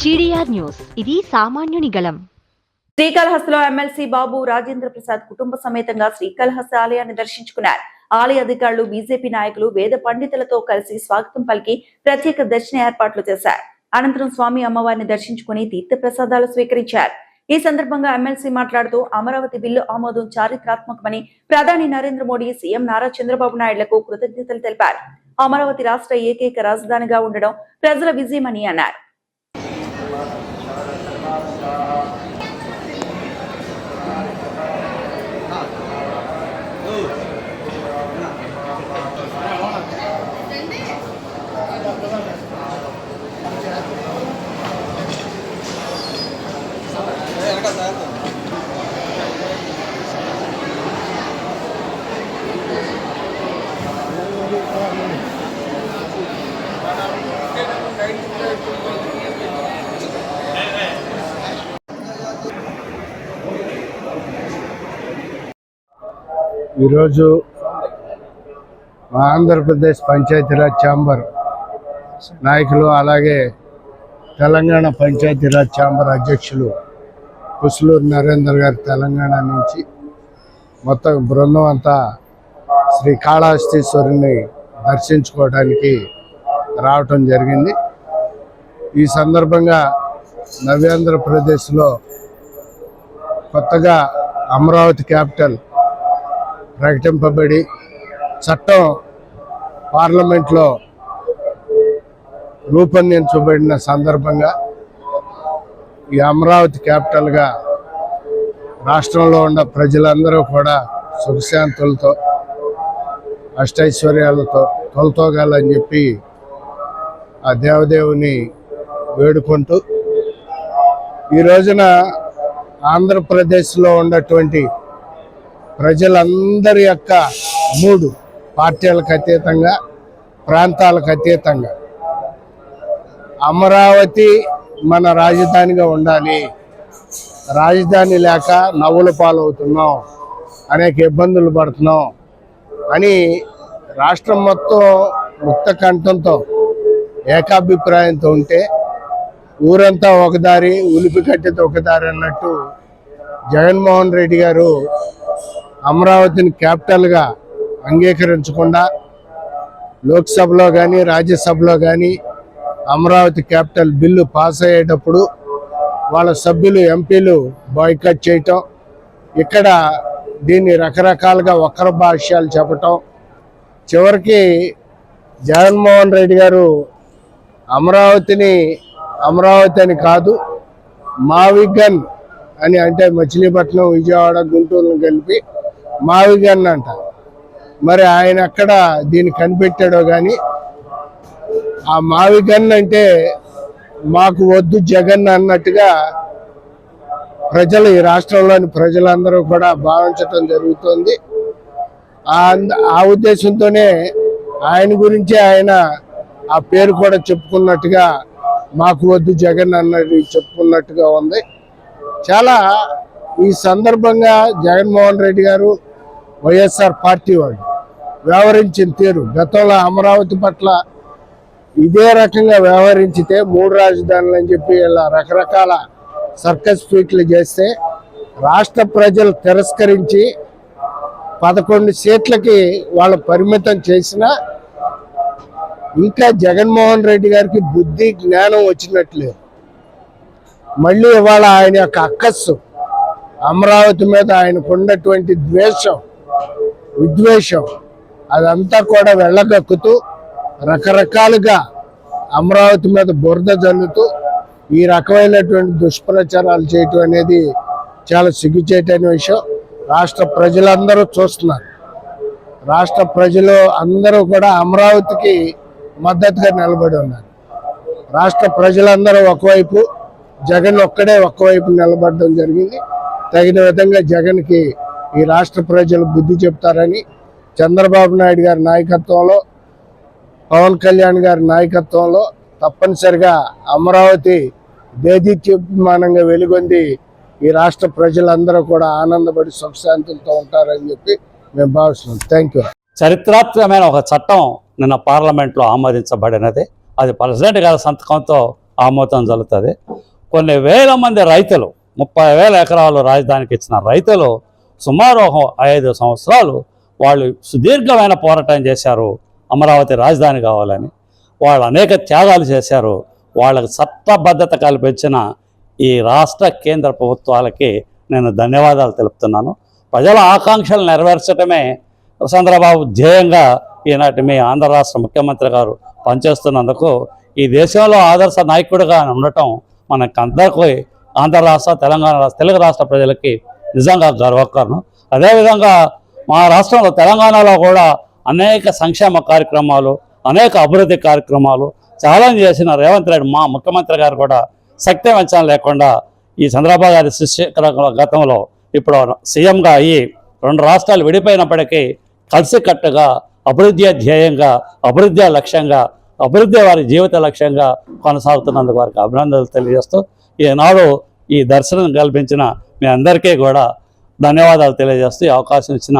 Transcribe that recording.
GDR news, ఇది సామాన్యుని గళం. శ్రీకాళహస్తిలో ఎమ్మెల్సీ బాబు రాజేంద్ర ప్రసాద్ కుటుంబ సమేతంగా శ్రీకాళహస్తి ఆలయాన్ని దర్శించుకున్నారు. ఆలయ అధికారులు, బీజేపీ నాయకులు, వేద పండితులతో కలిసి స్వాగతం పలికి ప్రత్యేక దర్శన ఏర్పాట్లు చేశారు. అనంతరం స్వామి అమ్మవారిని దర్శించుకుని తీర్థ ప్రసాదాలు స్వీకరించారు. ఈ సందర్భంగా ఎమ్మెల్సీ మాట్లాడుతూ అమరావతి బిల్లు ఆమోదం చారిత్రాత్మకమని ప్రధాని నరేంద్ర మోడీ, సీఎం నారా చంద్రబాబు నాయుడులకు కృతజ్ఞతలు తెలిపారు. అమరావతి రాష్ట్ర ఏకైక రాజధానిగా ఉండడం ప్రజల విజయమని అన్నారు. ఈరోజు మా ఆంధ్రప్రదేశ్ పంచాయతీరాజ్ ఛాంబర్ నాయకులు, అలాగే తెలంగాణ పంచాయతీరాజ్ ఛాంబర్ అధ్యక్షులు కుసులూరు నరేందర్ గారు తెలంగాణ నుంచి మొత్తం బృందం అంతా శ్రీకాళహస్తీశ్వరుని దర్శించుకోవడానికి రావటం జరిగింది. ఈ సందర్భంగా నవ్యాంధ్రప్రదేశ్లో కొత్తగా అమరావతి క్యాపిటల్ ప్రకటింపబడి చట్టం పార్లమెంట్లో రూపొందించబడిన సందర్భంగా ఈ అమరావతి క్యాపిటల్గా రాష్ట్రంలో ఉన్న ప్రజలందరూ కూడా సుఖశాంతులతో, అష్టైశ్వర్యాలతో తొలతోగాలని చెప్పి ఆ దేవదేవుని వేడుకుంటూ ఈ రోజున ఆంధ్రప్రదేశ్లో ఉన్నటువంటి ప్రజలందరి యొక్క మూడు పార్టీలకు అతీతంగా, ప్రాంతాలకు అతీతంగా అమరావతి మన రాజధానిగా ఉండాలి, రాజధాని లేక నవ్వుల పాలవుతున్నాం, అనేక ఇబ్బందులు పడుతున్నాం అని రాష్ట్రం మొత్తం ముక్త కంఠంతో ఏకాభిప్రాయంతో ఉంటే ఊరంతా ఒకదారి, ఉలిపి కట్టెతో ఒకదారి అన్నట్టు జగన్మోహన్ రెడ్డి గారు అమరావతిని క్యాపిటల్గా అంగీకరించకుండా లోక్సభలో కానీ రాజ్యసభలో కానీ అమరావతి క్యాపిటల్ బిల్లు పాస్ అయ్యేటప్పుడు వాళ్ళ సభ్యులు, ఎంపీలు బాయ్కాట్ చేయటం, ఇక్కడ దీన్ని రకరకాలుగా వక్ర భాష్యాలు చెప్పటం, చివరికి జగన్మోహన్ రెడ్డి గారు అమరావతి అని కాదు మావిగన్ అని, అంటే మచిలీపట్నం, విజయవాడ, గుంటూరును కలిపి మావిగన్ అంట. మరి ఆయన ఎక్కడ దీన్ని కనిపెట్టాడో కానీ ఆ మావిగన్ అంటే మాకు వద్దు జగన్ అన్నట్టుగా ప్రజలు, ఈ రాష్ట్రంలోని ప్రజలందరూ కూడా భావించటం జరుగుతుంది. ఆ ఉద్దేశంతోనే ఆయన గురించి ఆయన ఆ పేరు కూడా చెప్పుకున్నట్టుగా మాకు వద్దు జగన్ అన్నది చెప్పుకున్నట్టుగా ఉంది. చాలా ఈ సందర్భంగా జగన్మోహన్ రెడ్డి గారు, వైఎస్ఆర్ పార్టీ వాళ్ళు వ్యవహరించిన తీరు, గతంలో అమరావతి పట్ల ఇదే రకంగా వ్యవహరించితే 3 రాజధానులు అని చెప్పి ఇలా రకరకాల సర్కస్ ఫీట్లు చేస్తే రాష్ట్ర ప్రజలు తిరస్కరించి 11 సీట్లకి వాళ్ళు పరిమితం చేసినా ఇంకా జగన్మోహన్ రెడ్డి గారికి బుద్ధి, జ్ఞానం వచ్చినట్లేదు. మళ్ళీ ఇవాళ ఆయన యొక్క అక్కస్సు, అమరావతి మీద ఆయనకున్నటువంటి ద్వేషం, విద్వేషం అదంతా కూడా వెళ్ళగక్కుతూ రకరకాలుగా అమరావతి మీద బురద జల్లుతూ ఈ రకమైనటువంటి దుష్ప్రచారాలు చేయటం అనేది చాలా సిగ్గుచేటైన విషయం. రాష్ట్ర ప్రజలందరూ చూస్తున్నారు. రాష్ట్ర ప్రజలు అందరూ కూడా అమరావతికి మద్దతుగా నిలబడి ఉన్నారు. రాష్ట్ర ప్రజలందరూ ఒకవైపు, జగన్ ఒక్కడే ఒక్కవైపు నిలబడడం జరిగింది. తగిన విధంగా జగన్కి ఈ రాష్ట్ర ప్రజలు బుద్ధి చెప్తారని చంద్రబాబు నాయుడు గారి నాయకత్వంలో, పవన్ కళ్యాణ్ గారి నాయకత్వంలో తప్పనిసరిగా అమరావతి దేదీప్యమానంగా వెలుగొంది ఈ రాష్ట్ర ప్రజలందరూ కూడా ఆనందపడి సుఖశాంతులతో ఉంటారని చెప్పి మేము భావిస్తున్నాం. Thank you. చరిత్రాత్మకమైన ఒక చట్టం నిన్న పార్లమెంట్లో ఆమోదించబడినది. అది ప్రెసిడెంట్ గారి సంతకంతో ఆమోదం జరుగుతుంది. కొన్ని వేల మంది రైతులు 30,000 ఎకరాలు రాజధానికి ఇచ్చిన రైతులు సుమారు 5 సంవత్సరాలు వాళ్ళు సుదీర్ఘమైన పోరాటం చేశారు అమరావతి రాజధాని కావాలని. వాళ్ళు అనేక త్యాగాలు చేశారు. వాళ్ళకి చట్టబద్ధత కల్పించిన ఈ రాష్ట్ర కేంద్ర ప్రభుత్వాలకి నేను ధన్యవాదాలు తెలుపుతున్నాను. ప్రజల ఆకాంక్షలు నెరవేర్చడమే చంద్రబాబు ధ్యేయంగా ఈనాటి మీ ఆంధ్ర రాష్ట్ర ముఖ్యమంత్రి గారు పనిచేస్తున్నందుకు ఈ దేశంలో ఆదర్శ నాయకుడిగా ఉండటం మనకందరికీ ఆంధ్ర రాష్ట్ర, తెలంగాణ రాష్ట్ర, తెలుగు రాష్ట్ర ప్రజలకి నిజంగా గర్వకారణం. అదేవిధంగా మా రాష్ట్రంలో తెలంగాణలో కూడా అనేక సంక్షేమ కార్యక్రమాలు, అనేక అభివృద్ధి కార్యక్రమాలు ఛాలెంజ్ చేసిన రేవంత్ రెడ్డి మా ముఖ్యమంత్రి గారు కూడా శక్తి వంచన లేకుండా ఈ చంద్రబాబు గారి గతంలో ఇప్పుడు సీఎంగా అయ్యి 2 రాష్ట్రాలు విడిపోయినప్పటికీ కలిసికట్టుగా అభివృద్ధి ధ్యేయంగా, అభివృద్ధి లక్ష్యంగా, అభివృద్ధి వారి జీవిత లక్ష్యంగా కొనసాగుతున్నందుకు వారికి అభినందనలు తెలియజేస్తూ ఈనాడు ఈ దర్శనం కల్పించిన మీ అందరికీ కూడా ధన్యవాదాలు తెలియజేస్తూ ఈ అవకాశం ఇచ్చిన